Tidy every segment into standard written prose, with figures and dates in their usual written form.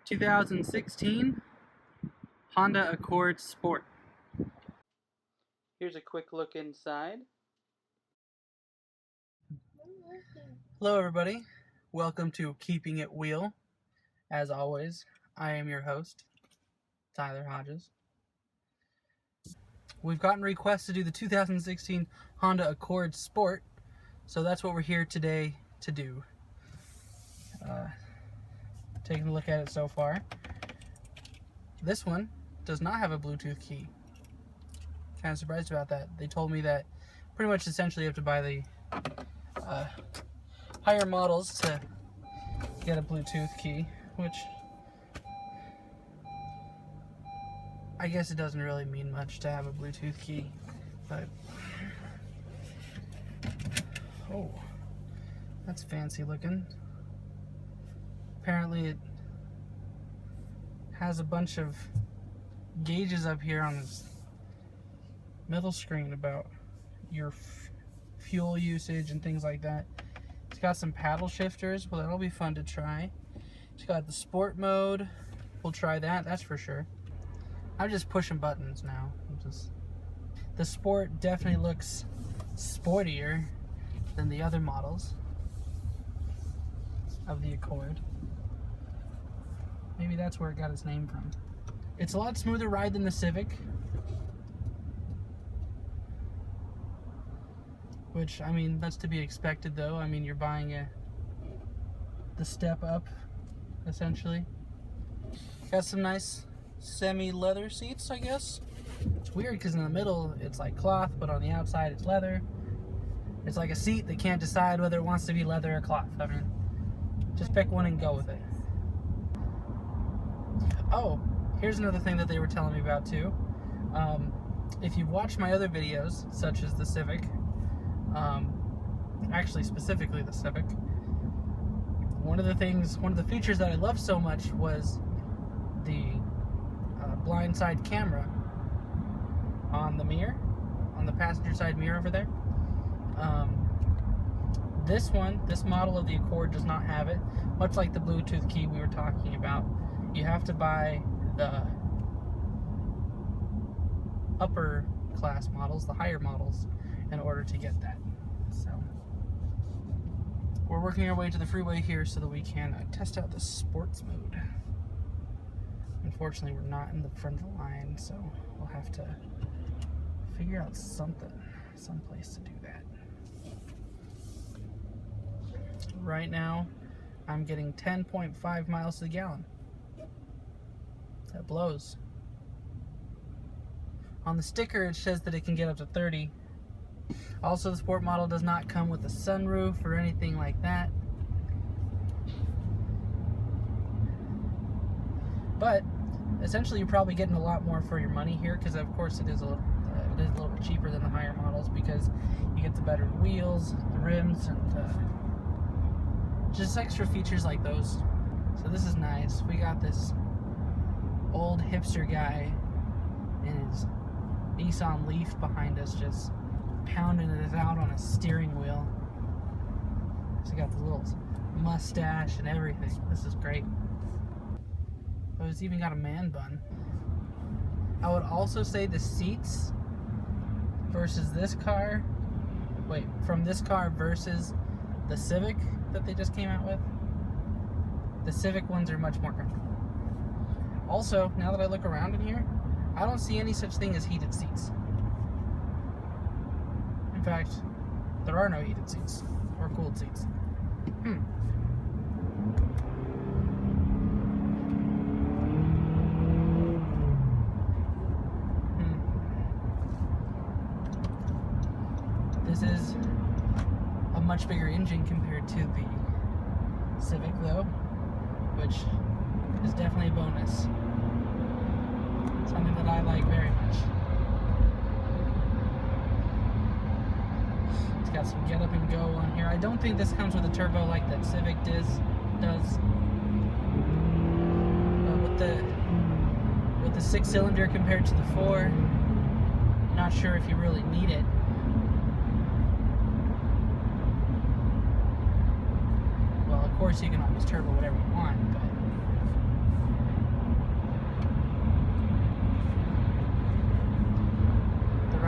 2016 Honda Accord Sport. Here's a quick look inside. Hello everybody, welcome to Keeping It Wheel. As always, I am your host, Tyler Hodges. We've gotten requests to do the 2016 Honda Accord Sport, so that's what we're here today to do. Taking a look at it so far. This one does not have a Bluetooth key. Kind of surprised about that. They told me that pretty much essentially you have to buy the higher models to get a Bluetooth key, which I guess it doesn't really mean much to have a Bluetooth key, but oh, that's fancy looking. Apparently it has a bunch of gauges up here on this middle screen about your fuel usage and things like that. It's got some paddle shifters, well that'll be fun to try. It's got the sport mode, we'll try that, that's for sure. I'm just pushing buttons now. The sport definitely looks sportier than the other models of the Accord. Maybe that's where it got its name from. It's a lot smoother ride than the Civic, which, I mean, that's to be expected though. I mean, you're buying the step up, essentially. Got some nice semi-leather seats, I guess. It's weird because in the middle it's like cloth, but on the outside it's leather. It's like a seat that can't decide whether it wants to be leather or cloth. I mean, just pick one and go with it. Oh, here's another thing that they were telling me about too. If you've watched my other videos, such as the Civic, actually specifically the Civic, one of the features that I loved so much was the blind side camera on the mirror, on the passenger side mirror over there. This model of the Accord does not have it, much like the Bluetooth key we were talking about. You have to buy the upper class models, the higher models, in order to get that. So we're working our way to the freeway here so that we can test out the sports mode. Unfortunately, we're not in the front of the line, so we'll have to figure out someplace to do that. Right now, I'm getting 10.5 miles to the gallon. That blows. On the sticker, it says that it can get up to 30. Also, the sport model does not come with a sunroof or anything like that. But essentially, you're probably getting a lot more for your money here, because of course it is a little bit cheaper than the higher models, because you get the better wheels, the rims, and just extra features like those. So this is nice. We got this old hipster guy in his Nissan Leaf behind us, just pounding it out on a steering wheel. He's got the little mustache and everything. This is great. Oh, it's even got a man bun. I would also say the seats versus this car, from this car versus the Civic that they just came out with, the Civic ones are much more comfortable. Also, now that I look around in here, I don't see any such thing as heated seats. In fact, there are no heated seats or cooled seats. This is a much bigger engine compared to the Civic though, which is definitely a bonus. Something that I like very much. It's got some get up and go on here. I don't think this comes with a turbo like that Civic does. But with the 6-cylinder compared to the 4, not sure if you really need it. Well, of course you can always turbo whatever you want, but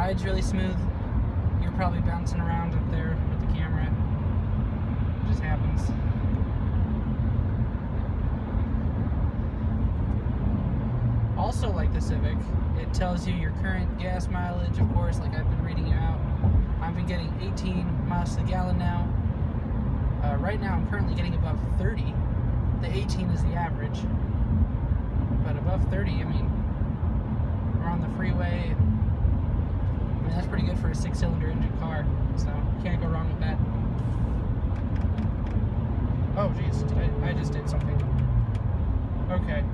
ride's really smooth. You're probably bouncing around up there with the camera. It just happens. Also, like the Civic, it tells you your current gas mileage, of course, like I've been reading you out. I've been getting 18 miles to the gallon now. Right now I'm currently getting above 30. The 18 is the average. But above 30, I mean, we're on the freeway. I mean, that's pretty good for a 6-cylinder engine car, so you can't go wrong with that. Oh, jeez, I just did something. Okay,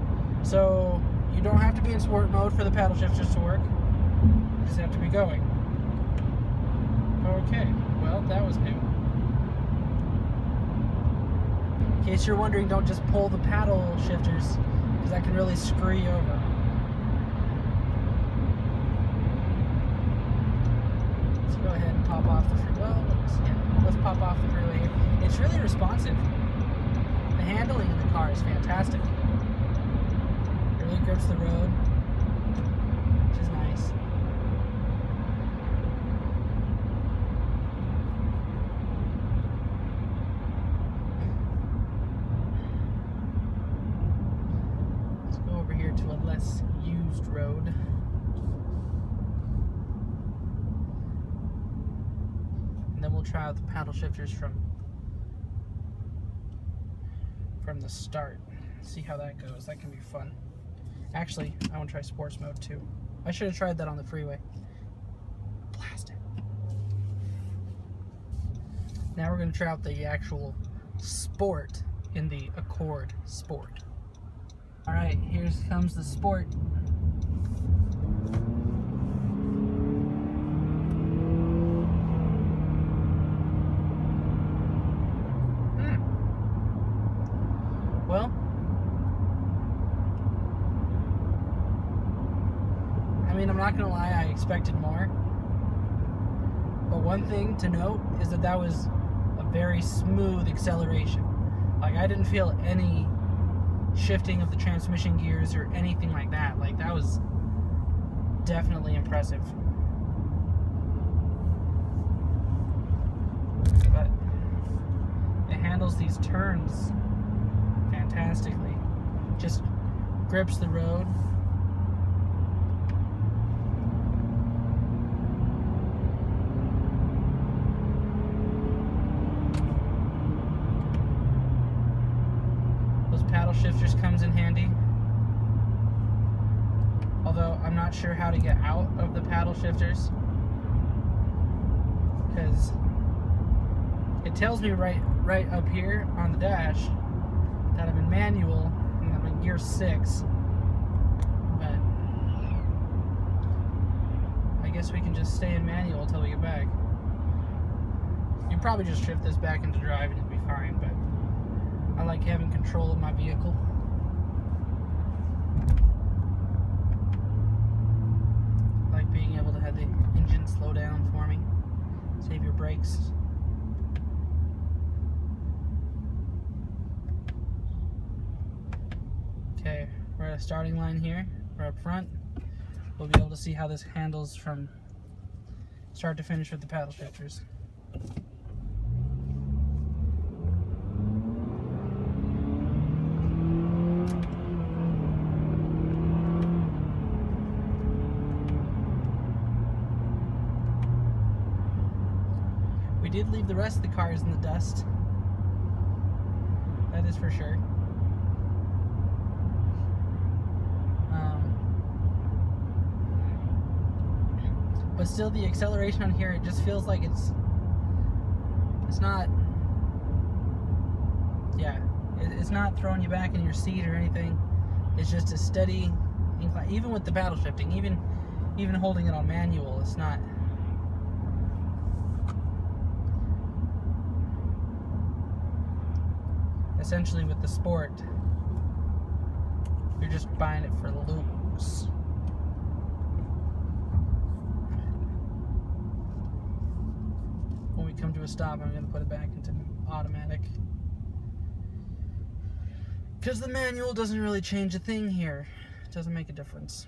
so you don't have to be in sport mode for the paddle shifters to work. You just have to be going. Okay, well, that was new. In case you're wondering, don't just pull the paddle shifters, because that can really screw you over. Let's go ahead and pop off the freeway. Well, let's pop off the freeway here. It's really responsive. The handling in the car is fantastic. It really grips the road, which is nice. To a less used road. And then we'll try out the paddle shifters from the start. See how that goes. That can be fun. Actually, I want to try sports mode too. I should have tried that on the freeway. Blast it. Now we're going to try out the actual sport in the Accord Sport. Alright, here comes the Sport. Well, I mean, I'm not gonna lie, I expected more. But one thing to note is that was a very smooth acceleration. Like, I didn't feel any shifting of the transmission gears or anything like that. Like, that was definitely impressive. But it handles these turns fantastically. Just grips the road. Paddle shifters comes in handy. Although I'm not sure how to get out of the paddle shifters, because it tells me right up here on the dash that I'm in manual and I'm in gear 6. But I guess we can just stay in manual until we get back. You probably just shift this back into drive and it'll be fine, but I like having control of my vehicle. I like being able to have the engine slow down for me, save your brakes. Okay, we're at a starting line here. We're up front. We'll be able to see how this handles from start to finish with the paddle shifters. We did leave the rest of the cars in the dust. That is for sure. But still, the acceleration on here, it just feels like it's not, yeah, it's not throwing you back in your seat or anything. It's just a steady incline. Even with the paddle shifting, even holding it on manual, it's not. Essentially, with the Sport, you're just buying it for the looks. When we come to a stop, I'm going to put it back into automatic, because the manual doesn't really change a thing here. It doesn't make a difference.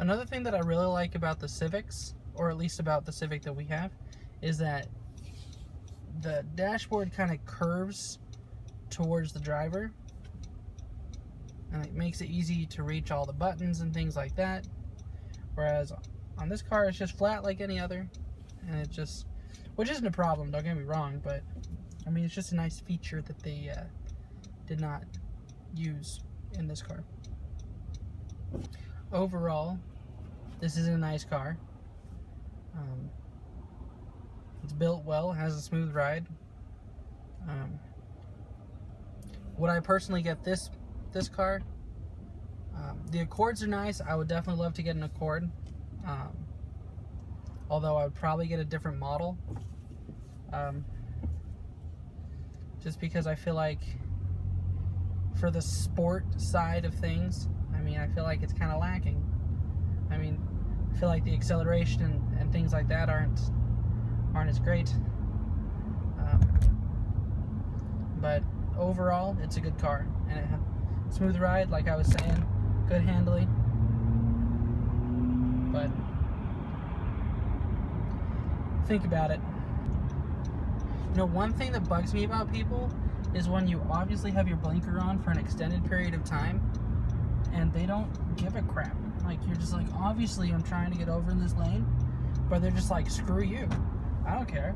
Another thing that I really like about the Civics, or at least about the Civic that we have, is that the dashboard kind of curves towards the driver, and it makes it easy to reach all the buttons and things like that. Whereas on this car, it's just flat like any other, and it just, which isn't a problem, don't get me wrong, but I mean, it's just a nice feature that they did not use in this car. Overall, this is a nice car. It's built well, has a smooth ride. Would I personally get this car? The Accords are nice. I would definitely love to get an Accord. Although I would probably get a different model. Just because I feel like for the sport side of things, I mean, I feel like it's kind of lacking. I mean, I feel like the acceleration and things like that aren't as great. But overall, it's a good car, and it has smooth ride, like I was saying, good handling. But think about it. You know, one thing that bugs me about people is when you obviously have your blinker on for an extended period of time and they don't give a crap. Like, you're just like, obviously I'm trying to get over in this lane, but they're just like, screw you. I don't care.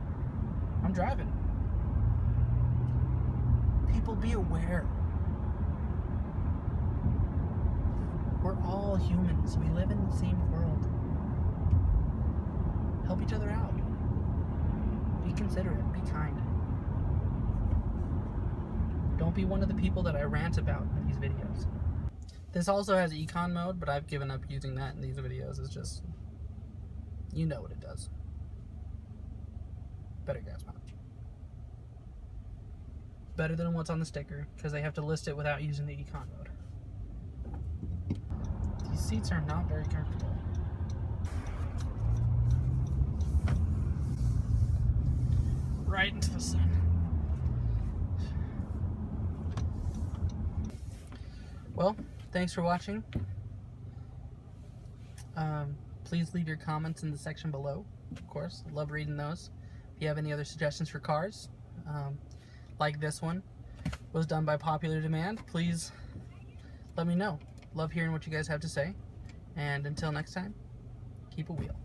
I'm driving. People, be aware. We're all humans. We live in the same world. Help each other out. Be considerate. Be kind. Don't be one of the people that I rant about in these videos. This also has econ mode, but I've given up using that in these videos. It's just, you know what it does. Better gas mileage. Better than what's on the sticker, because they have to list it without using the econ mode. These seats are not very comfortable. Right into the sun. Well, thanks for watching. Please leave your comments in the section below, of course. I love reading those. If you have any other suggestions for cars, like this one was done by popular demand, please let me know. Love hearing what you guys have to say. And until next time, keep a wheel.